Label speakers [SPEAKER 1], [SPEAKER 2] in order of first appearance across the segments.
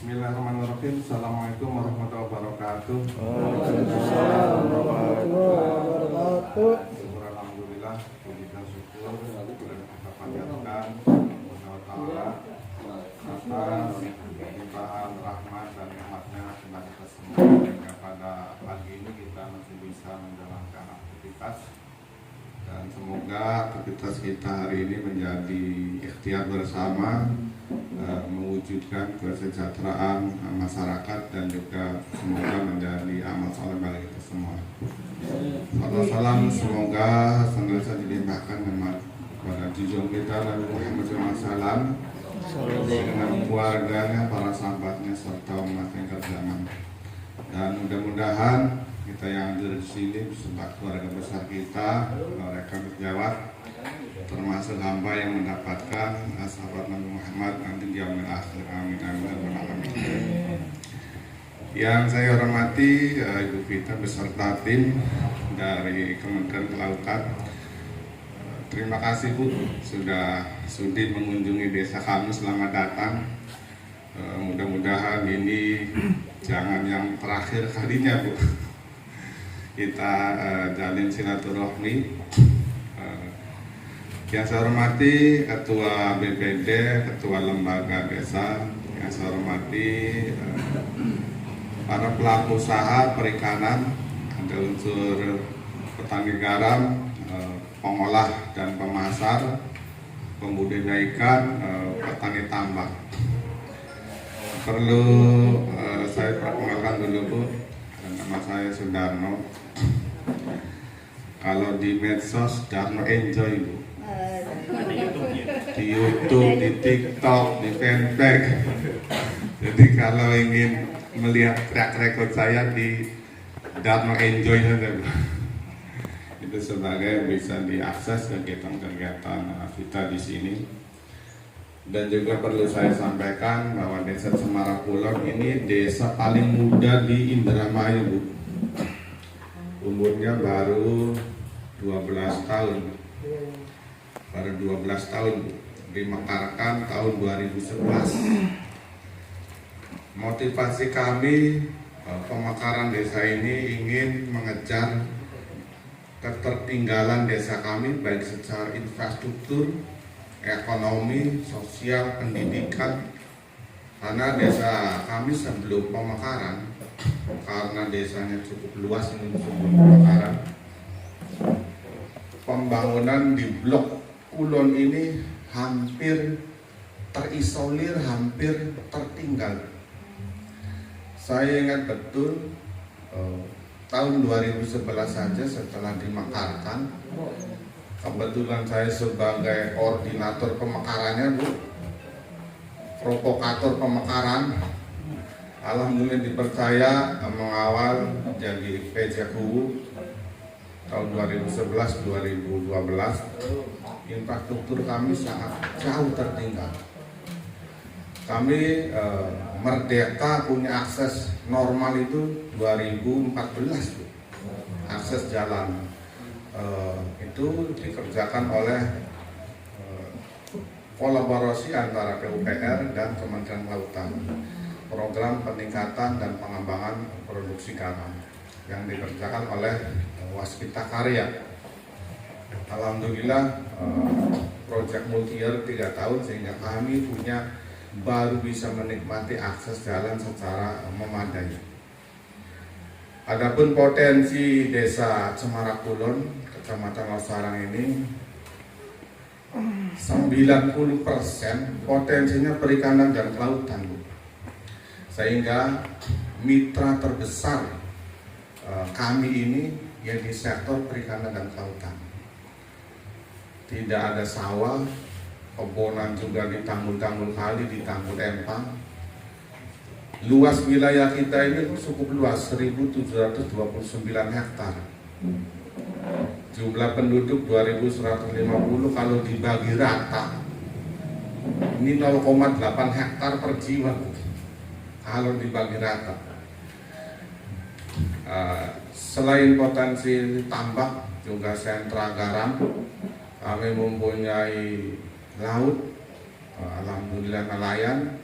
[SPEAKER 1] Bismillahirrahmanirrahim. Assalamualaikum warahmatullahi wabarakatuh.
[SPEAKER 2] Waalaikumsalam warahmatullahi wabarakatuh.
[SPEAKER 1] Syukur alhamdulillah, puji dan syukur kepada kita panjatkan Allah Ta'ala atas limpahan rahmat dan nikmatnya kepada kita semua, sehingga pada pagi ini kita masih bisa menjalankan aktivitas, dan semoga aktivitas kita hari ini menjadi ikhtiar bersama mewujudkan kesejahteraan masyarakat dan juga semoga menjadi amal soleh bagi kita semua. Salam semoga senantiasa dilimpahkan kepada junjungan kita Nabi Muhammad SAW dengan keluarganya, para sahabatnya serta umat yang terjaman. Dan mudah-mudahan kita yang hadir di sini beserta keluarga besar kita, mereka berjawab termasuk hamba yang mendapatkan sahabat Nabi Muhammad nanti di yaumil akhir. Amin amin amin. Yang saya hormati Ibu Vita beserta tim dari Kementerian Kelautan. Terima kasih Bu sudah sudi mengunjungi desa kami. Selamat datang. Mudah-mudahan ini jangan yang terakhir kalinya Bu. Kita jalin silaturahmi. Yang saya hormati Ketua BPD, Ketua Lembaga Desa, yang saya hormati para pelaku usaha perikanan, ada unsur petani garam, pengolah dan pemasar, pembudidaya ikan, petani tambak. Perlu saya perkenalkan dulu Bu, nama saya Sudarno. Kalau di medsos Darno Enjoy Bu. Di YouTube, di TikTok, di fanpage. Jadi kalau ingin melihat track record saya di Darno Enjoy saja, itu sebagai bisa diakses kegiatan-kegiatan kita di sini. Dan juga perlu saya sampaikan bahwa Desa Cemara Kulon ini desa paling muda di Indramayu Bu. Umurnya baru 12 tahun. Baru 12 tahun Bu. Dimekarkan tahun 2011. Motivasi kami pemekaran desa ini ingin mengejar ketertinggalan desa kami baik secara infrastruktur, ekonomi, sosial, pendidikan. Karena desa kami sebelum pemekaran, karena desanya cukup luas ini sebelum pemekaran, pembangunan di blok Kulon ini hampir terisolir, hampir tertinggal. Saya ingat betul tahun 2011 saja setelah dimekarkan, kebetulan saya sebagai koordinator pemekarannya Bu, provokator pemekaran, alhamdulillah dipercaya mengawal jadi PJKU tahun 2011-2012. Infrastruktur kami sangat jauh tertinggal. Kami merdeka punya akses normal itu 2014 Bu. Akses jalan itu dikerjakan oleh kolaborasi antara PUPR dan Kementerian Kelautan, program peningkatan dan pengembangan produksi garam yang dikerjakan oleh Waskita Karya. Alhamdulillah proyek multi-year 3 tahun sehingga kami baru bisa menikmati akses jalan secara memadai. Adapun potensi Desa Cemara Kulon, Kecamatan Losarang ini 90% potensinya perikanan dan kelautan Bu. Sehingga mitra terbesar kami ini yang di sektor perikanan dan kelautan. Tidak ada sawah, kebonan juga di tanggul-tanggul kali, di tanggul empang. Luas wilayah kita ini cukup luas, 1.729 hektar. Jumlah penduduk 2.150, kalau dibagi rata ini 0,8 hektar per jiwa kalau dibagi rata. Selain potensi tambak, juga sentra garam, kami mempunyai laut, alhamdulillah nelayan,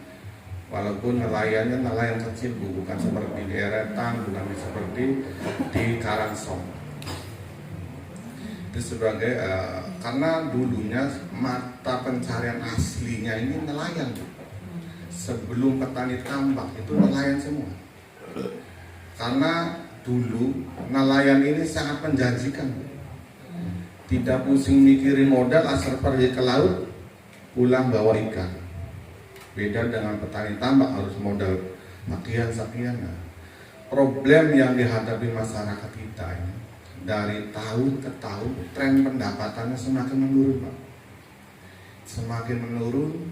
[SPEAKER 1] walaupun nelayannya nelayan kecil Bu, bukan seperti di Eretan, bukan seperti di Karangsong. Itu sebagai karena dulunya mata pencarian aslinya ini nelayan Bu. Sebelum petani tambak itu nelayan semua. Karena dulu nelayan ini sangat menjanjikan Bu. Tidak pusing mikirin modal, asal pergi ke laut pulang bawa ikan. Beda dengan petani tambak harus modal sekian. Nah, problem yang dihadapi masyarakat kita ini dari tahun ke tahun tren pendapatannya semakin menurun Pak. Semakin menurun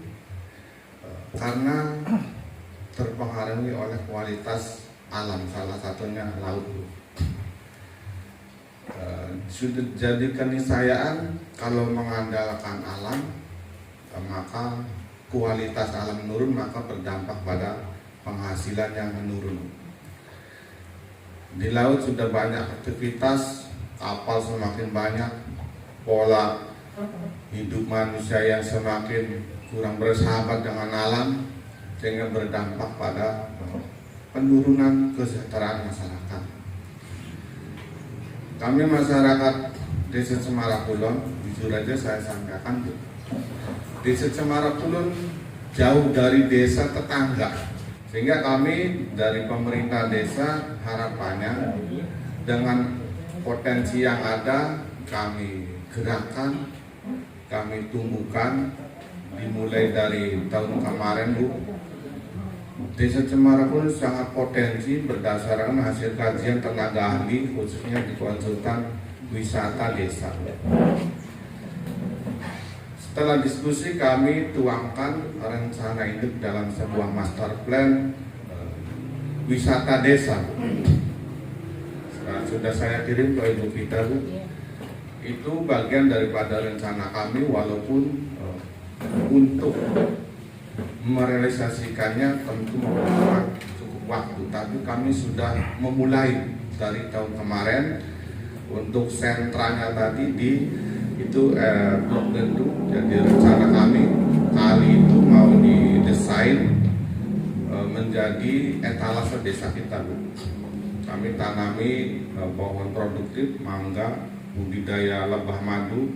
[SPEAKER 1] karena terpengaruhi oleh kualitas alam, salah satunya laut. Sudah jadi keniscayaan kalau mengandalkan alam, maka kualitas alam menurun, maka berdampak pada penghasilan yang menurun. Di laut sudah banyak aktivitas, kapal semakin banyak, pola hidup manusia yang semakin kurang bersahabat dengan alam, sehingga berdampak pada penurunan kesejahteraan masyarakat. Kami masyarakat Desa Cemara Kulon, jujur aja saya sampaikan, Desa Cemara Kulon jauh dari desa tetangga, sehingga kami dari pemerintah desa harapannya dengan potensi yang ada kami gerakkan, kami tumbuhkan, dimulai dari tahun kemarin Bu. Desa Cemara Kulon sangat potensi berdasarkan hasil kajian tenaga ahli, khususnya di konsultan wisata desa. Setelah diskusi kami tuangkan rencana induk dalam sebuah master plan wisata desa. Sudah saya kirim ke Ibu Vita Bu. Itu bagian daripada rencana kami, walaupun untuk merealisasikannya tentu membutuhkan cukup waktu, tapi kami sudah memulai dari tahun kemarin. Untuk sentranya tadi di itu Blok Gendu. Jadi rencana kami kali itu mau didesain menjadi etalase desa kita Bu. Kami tanami pohon produktif, mangga, budidaya lebah madu.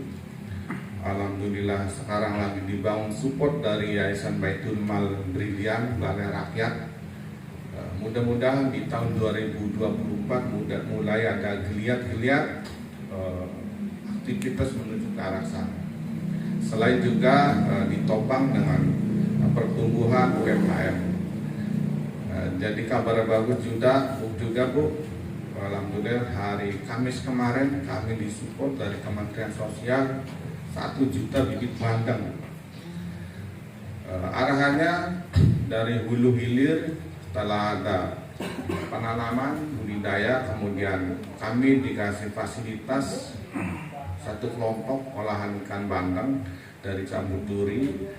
[SPEAKER 1] Alhamdulillah sekarang lagi dibangun support dari Yayasan Baitul Mal Brilian Balai Rakyat. Mudah-mudahan di tahun 2024 mulai ada geliat-geliat aktivitas menuju ke arah sana. Selain juga ditopang dengan pertumbuhan UMKM. Jadi kabar bagus juga Bu. Alhamdulillah hari Kamis kemarin kami disupport dari Kementerian Sosial 1 juta bibit bandeng. Arahannya dari hulu hilir, setelah ada penanaman, budidaya, kemudian kami dikasih fasilitas satu kelompok olahan ikan bandeng dari campur duri,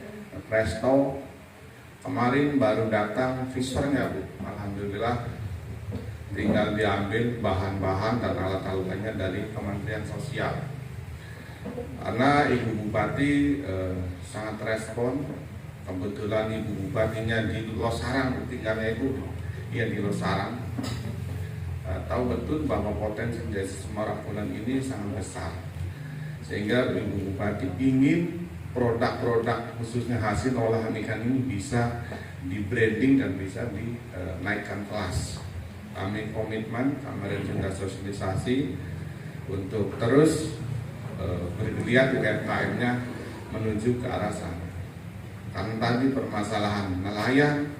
[SPEAKER 1] presto. Kemarin baru datang fishernya Bu. Alhamdulillah tinggal diambil bahan-bahan dan alat-alatnya dari Kementerian Sosial. Karena Ibu Bupati sangat respon. Kebetulan Ibu Bupatinya di Losarang, tinggalnya itu ya di Losarang. Tahu betul bahwa potensi Desa Cemara Kulon ini sangat besar, sehingga Ibu Bupati ingin produk-produk khususnya hasil olahan ikan ini bisa di branding dan bisa dinaikkan kelas. Kami komitmen, kemarin sudah sosialisasi untuk terus bergeliat UMKM-nya menuju ke arah sana. Karena tadi permasalahan nelayan,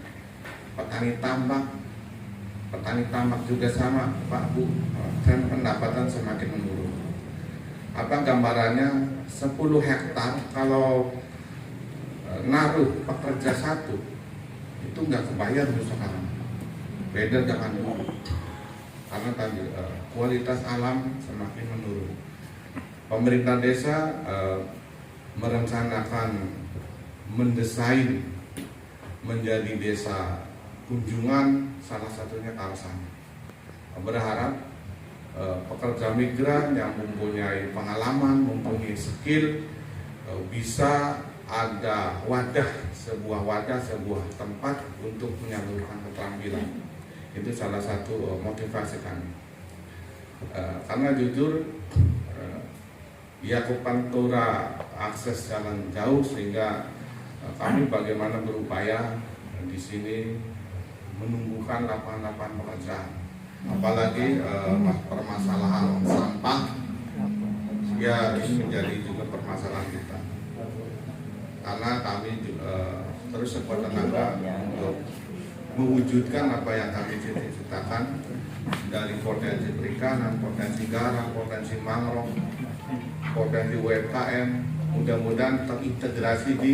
[SPEAKER 1] petani tambak juga sama Pak Bu, tren pendapatan semakin menurun. Apa gambarannya? 10 hektar kalau naruh pekerja satu itu nggak kebayar Bu sekarang. Beda dengan dulu. Karena tadi kualitas alam semakin menurun. Pemerintah desa merencanakan mendesain menjadi desa kunjungan, salah satunya Kalsang. Berharap pekerja migran yang mempunyai pengalaman, mempunyai skill bisa ada wadah, sebuah tempat untuk menyalurkan keterampilan. Itu salah satu motivasi kami. Karena jujur Yakup Pantura akses jalan jauh, sehingga kami bagaimana berupaya di sini menumbuhkan lapangan-lapangan pekerjaan. Apalagi permasalahan sampah, ya ini menjadi juga permasalahan kita. Karena kami terus sekuat tenaga untuk mewujudkan apa yang kami cita-citakan, dari potensi perikanan, potensi garam, potensi mangrove, potensi UMKM, mudah-mudahan terintegrasi di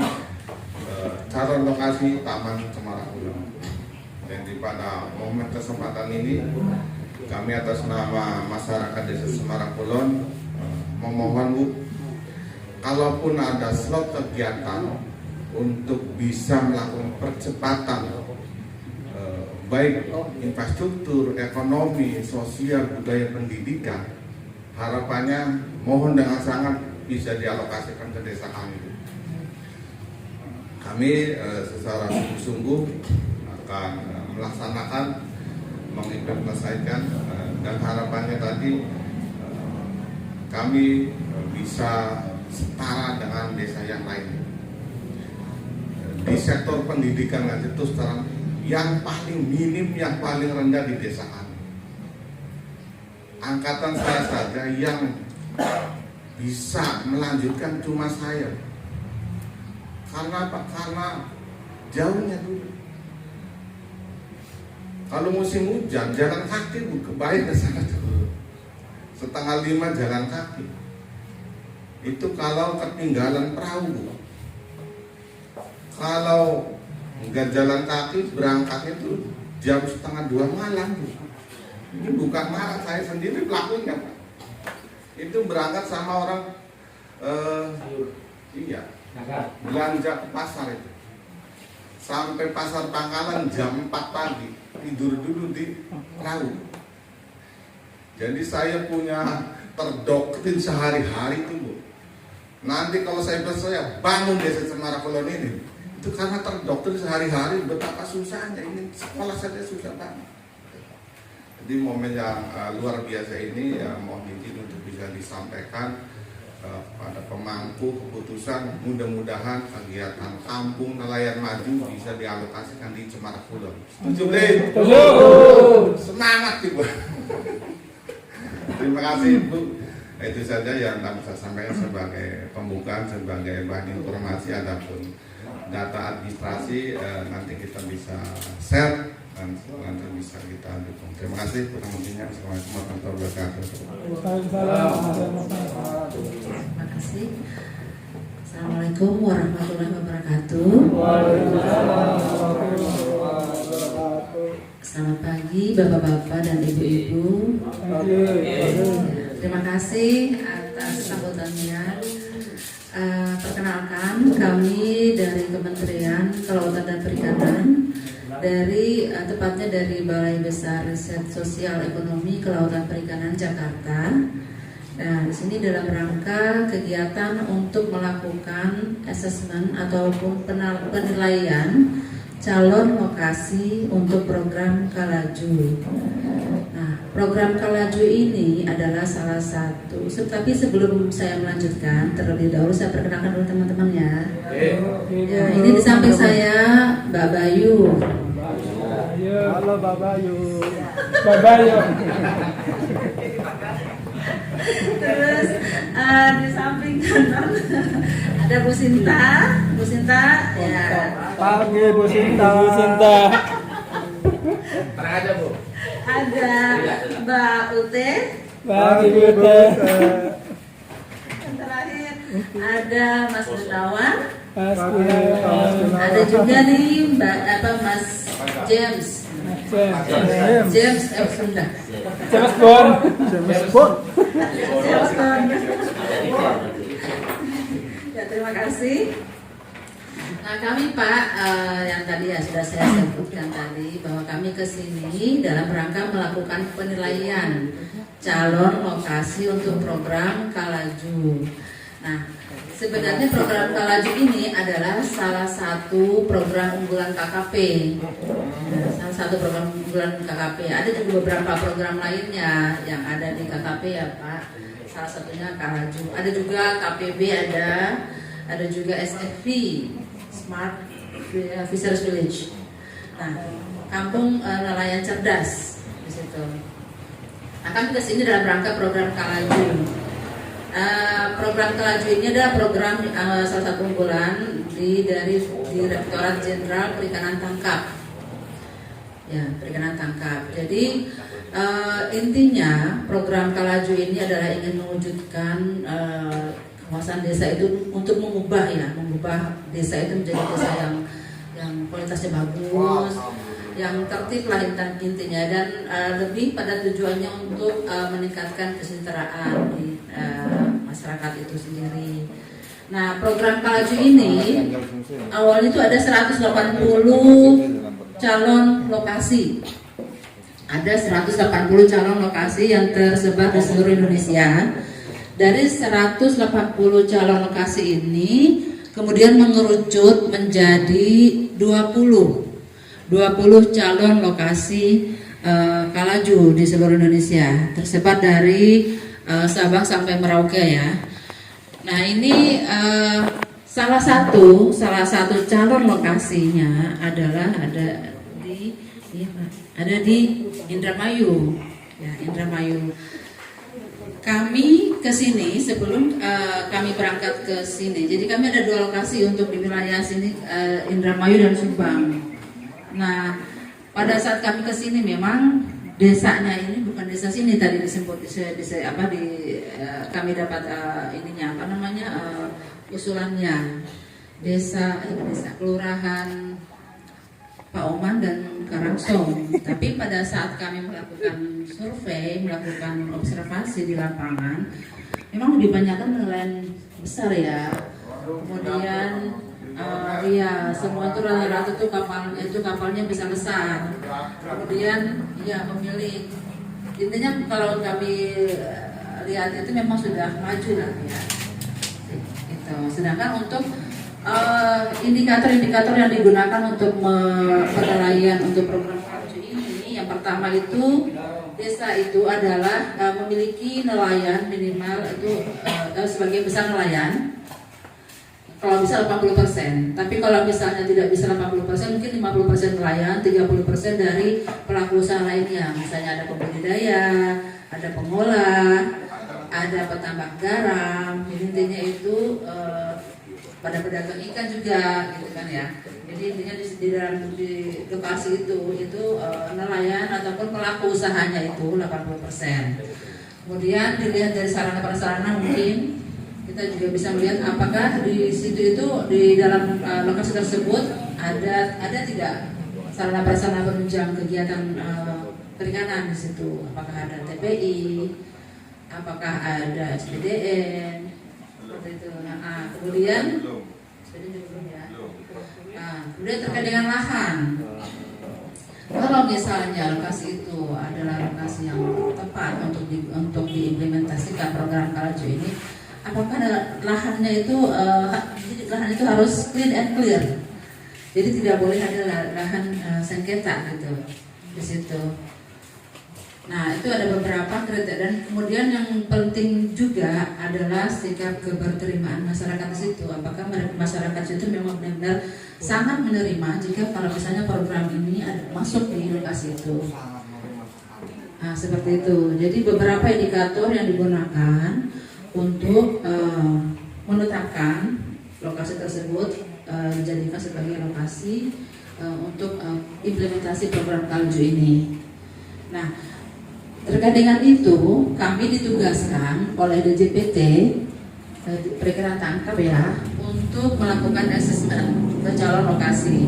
[SPEAKER 1] calon lokasi Taman Cemara Kulon. Dan pada momen kesempatan ini, kami atas nama masyarakat Desa Cemara Kulon memohon Bu, kalaupun ada slot kegiatan untuk bisa melakukan percepatan baik infrastruktur, ekonomi, sosial, budaya, pendidikan, harapannya mohon dengan sangat bisa dialokasikan ke desa kami. Kami secara sungguh-sungguh akan melaksanakan, mengimplementasikan, dan harapannya tadi kami bisa setara dengan desa yang lain. Di sektor pendidikan itu sekarang yang paling minim, yang paling rendah di desa kami. Angkatan saya saja yang bisa melanjutkan cuma saya. Karena apa? Karena jauhnya dulu. Kalau musim hujan, jalan kaki baik ke sana dulu. 4:30 jalan kaki. Itu kalau ketinggalan perahu. Kalau enggak jalan kaki, berangkat itu jam 1:30 malam. Ini bukan marah, saya sendiri pelakunya Pak. Itu berangkat sama orang belanja ke pasar itu. Sampai pasar Pangkalan jam 4 pagi, tidur dulu di perahu. Jadi saya punya terdoktrin sehari-hari itu Bu. Nanti kalau saya bangun Desa Cemara Kulon ini, itu karena terdoktrin sehari-hari betapa susahnya. Ini sekolah saja susah banget. Jadi momen yang luar biasa ini ya, mohon izin untuk bisa disampaikan pada pemangku keputusan. Mudah-mudahan kegiatan kampung nelayan maju bisa dialokasikan di Cemara Kulon. Setuju belum? Semangat Ibu. Terima kasih Bu. Itu saja yang kami bisa sampaikan sebagai pembukaan, sebagai bahan informasi. Adapun data administrasi nanti kita bisa share dan nanti bisa kita dukung. Terima kasih. Assalamualaikum warahmatullahi wabarakatuh.
[SPEAKER 3] Terima kasih. Assalamualaikum warahmatullahi wabarakatuh. Selamat pagi Bapak-bapak dan Ibu-ibu. Terima kasih atas sambutannya. Perkenalkan, kami dari Kementerian Kelautan dan Perikanan, tepatnya dari Balai Besar Riset Sosial Ekonomi Kelautan Perikanan Jakarta. Nah, di sini dalam rangka kegiatan untuk melakukan asesmen ataupun penilaian calon lokasi untuk program Kalaju. Nah, program Kalaju ini adalah salah satu. Tapi sebelum saya melanjutkan, terlebih dahulu saya perkenalkan dulu teman-temannya. Ya, ini di samping saya Mbak Bayu.
[SPEAKER 2] Halo Mbak Bayu. Mbak Bayu.
[SPEAKER 3] Terus di samping kanan ada Bu Sinta. Bu Sinta, ya.
[SPEAKER 2] Pagi Bu Sinta.
[SPEAKER 4] Tenang aja Bu.
[SPEAKER 3] Ada Mbak Ute.
[SPEAKER 2] Pagi Bu Ute.
[SPEAKER 3] Yang terakhir ada Mas Gunawan.
[SPEAKER 2] Pagi.
[SPEAKER 3] Ada juga nih Mas James. James Sunda.
[SPEAKER 2] James Bond.
[SPEAKER 3] Ya, terima kasih. Nah, kami Pak, yang tadi ya sudah saya sebutkan tadi bahwa kami ke sini dalam rangka melakukan penilaian calon lokasi untuk program Kalaju. Nah, Sebenarnya program Kalaju ini adalah salah satu program unggulan KKP. Salah satu program unggulan KKP. Ada juga beberapa program lainnya yang ada di KKP ya Pak. Salah satunya Kalaju. Ada juga KPB ada juga SFV, Smart Fisheries Village. Nah, kampung nelayan cerdas di situ. Nah, kami kesini dalam rangka program Kalaju. Program Kalaju ini adalah program salah satu unggulan dari Direktorat Jenderal Perikanan Tangkap. Ya, perikanan tangkap. Jadi intinya program Kalaju ini adalah ingin mewujudkan kawasan desa itu untuk mengubah desa itu menjadi desa yang kualitasnya bagus, yang tertib lah intinya, dan lebih pada tujuannya untuk meningkatkan kesejahteraan di masyarakat itu sendiri. Nah, program Kalaju ini awalnya itu ada 180 calon lokasi. Ada 180 calon lokasi yang tersebar di seluruh Indonesia. Dari 180 calon lokasi ini kemudian mengerucut menjadi 20 calon lokasi Kalaju di seluruh Indonesia, tersebar dari Sabang sampai Merauke ya. Nah, ini salah satu calon lokasinya adalah ada di Indramayu. Ya, Indramayu. Kami ke sini sebelum kami berangkat ke sini. Jadi kami ada 2 lokasi untuk di wilayah sini, Indramayu dan Subang. Nah, pada saat kami ke sini memang desanya ini bukan desa sini tadi disebut kami dapat usulannya desa kelurahan Pak Oman dan Karangsong. Tapi pada saat kami melakukan survei, melakukan observasi di lapangan, memang lebih banyakkan nelayan besar ya. Kemudian semua itu rata-rata tuh kapalnya besar. Kemudian pemilik, intinya kalau kami lihat itu memang sudah maju lah ya. Gitu. Sedangkan untuk indikator-indikator yang digunakan untuk penilaian untuk program Kalaju ini, yang pertama itu desa itu adalah memiliki nelayan minimal itu sebagai besar nelayan. Kalau bisa 80%, tapi kalau misalnya tidak bisa 80%, mungkin 50% nelayan, 30% dari pelaku usaha lainnya. Misalnya ada pembudidaya, ada pengolah, ada petambak garam. Intinya itu pada pedagang ikan juga, gitu kan ya. Jadi intinya di dalam lokasi itu nelayan ataupun pelaku usahanya itu 80%. Kemudian dilihat dari sarana prasarana mungkin kita juga bisa melihat apakah di situ itu di dalam lokasi tersebut ada tidak sarana prasarana penunjang kegiatan perikanan di situ. Apakah ada TPI, apakah ada SPDN, seperti itu. Nah, kemudian kemudian terkait dengan lahan. Kalau misalnya lokasi itu adalah lokasi yang tepat untuk diimplementasikan program Kalaju ini, apakah lahannya itu harus clean and clear. Jadi tidak boleh ada lahan sengketa gitu di situ. Nah, itu ada beberapa kriteria, dan kemudian yang penting juga adalah sikap keberterimaan masyarakat di situ. Apakah masyarakat itu memang benar-benar sangat menerima jika kalau misalnya program ini masuk di lokasi itu. Nah, seperti itu. Jadi beberapa indikator yang digunakan untuk menetapkan lokasi tersebut dijadikan sebagai lokasi untuk implementasi program Kalaju ini. Nah, terkait dengan itu, kami ditugaskan oleh DJPT Perikanan Tangkap ya untuk melakukan asesmen ke calon lokasi.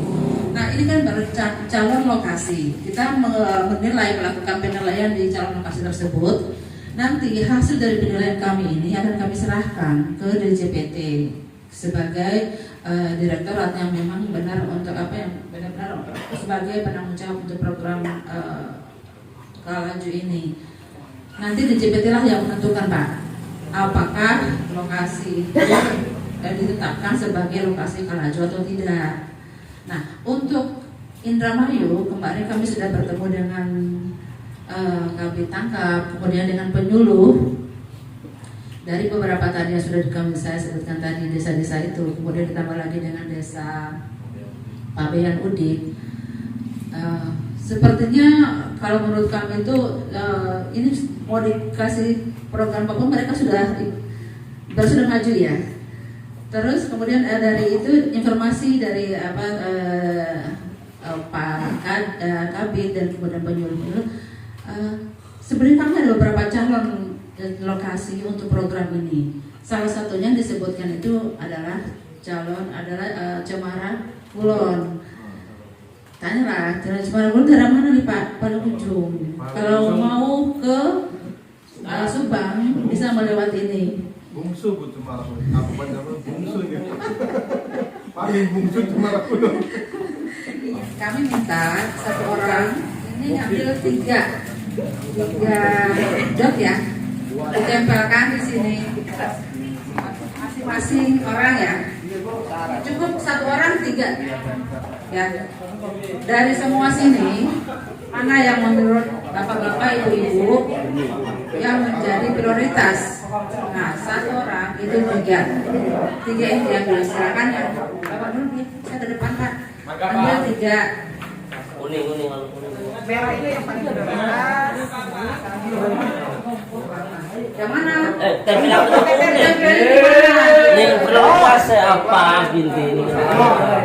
[SPEAKER 3] Nah, ini kan baru calon lokasi. Kita melakukan penilaian di calon lokasi tersebut. Nanti hasil dari penilaian kami ini akan kami serahkan ke DJPT sebagai direktorat yang memang benar untuk benar-benar sebagai penanggung jawab untuk program Kalaju ini. Nanti DJPT lah yang menentukan Pak, apakah lokasi ditetapkan sebagai lokasi Kalajo atau tidak. Nah, untuk Indramayu kemarin kami sudah bertemu dengan Kabid Tangkap, kemudian dengan penyuluh dari beberapa tadi yang sudah saya sebutkan tadi, desa-desa itu, kemudian ditambah lagi dengan desa Pabean Udik. Sepertinya kalau menurut kami itu ini mau dikasih program apapun mereka sudah maju ya. Terus kemudian dari itu informasi dari Pak Kabid dan kemudian penyuluh, sebenarnya kami ada beberapa calon lokasi untuk program ini. Salah satunya yang disebutkan itu adalah Cemara Kulon. Tanyalah, Cemara Kulon dari mana nih Pak? Pada ujung. Kalau mau ke Subang bisa melewati ini.
[SPEAKER 1] Bungsu Bu Cemara Kulon. Apa panjangnya bungsu gitu. Paling bungsu Cemara Kulon.
[SPEAKER 3] Kami minta satu orang ini ngambil tiga dot ya, ditempelkan di sini masing-masing orang ya. Cukup satu orang tiga ya. Dari semua sini mana yang menurut bapak-bapak ibu-ibu yang menjadi prioritas. Nah, satu orang itu tiga ini diambil. Silakan ya bapak dulu, saya ke depan Pak. Ambil tiga.
[SPEAKER 4] Kuning.
[SPEAKER 3] Merah itu yang paling prioritas. Yang mana?
[SPEAKER 4] Tapi aku ini prioritas apa binti ini?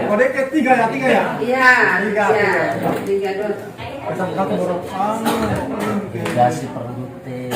[SPEAKER 2] Kode ketiga ya?
[SPEAKER 3] Iya. Tiga dot.
[SPEAKER 4] Dasi pergute.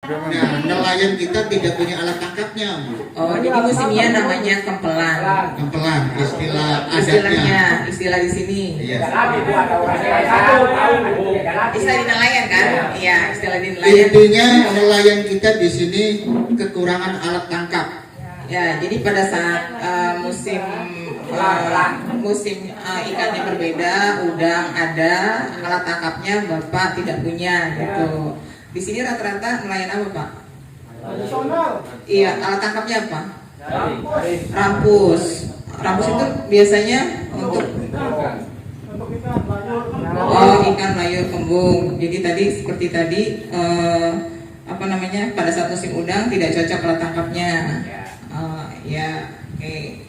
[SPEAKER 5] Nah, nelayan kita tidak punya alat tangkapnya, Bu.
[SPEAKER 3] Oh, jadi musimnya namanya kempelan.
[SPEAKER 5] Kempelan, istilah adatnya.
[SPEAKER 3] Istilahnya, istilah di sini.
[SPEAKER 5] Iya.
[SPEAKER 3] Istilah di nelayan kan? Iya, istilah di nelayan.
[SPEAKER 5] Intinya nelayan kita di sini kekurangan alat tangkap.
[SPEAKER 3] Ya, jadi pada saat musim ikannya berbeda, udang ada, alat tangkapnya Bapak tidak punya gitu. Di sini rata-rata nelayan apa Pak? Tradisional. Iya, alat tangkapnya apa? Rampus. Rampus itu biasanya untuk ikan layur kembung. Jadi tadi seperti tadi pada saat musim udang tidak cocok alat tangkapnya. Ya, oke.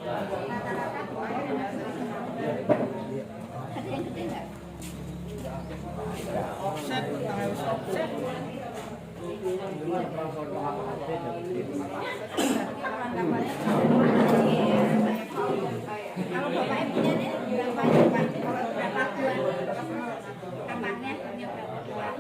[SPEAKER 6] Kalau bapaknya punya nih berapa Pak? Kalau berapa bulan? Kamarnya punya berapa bulan?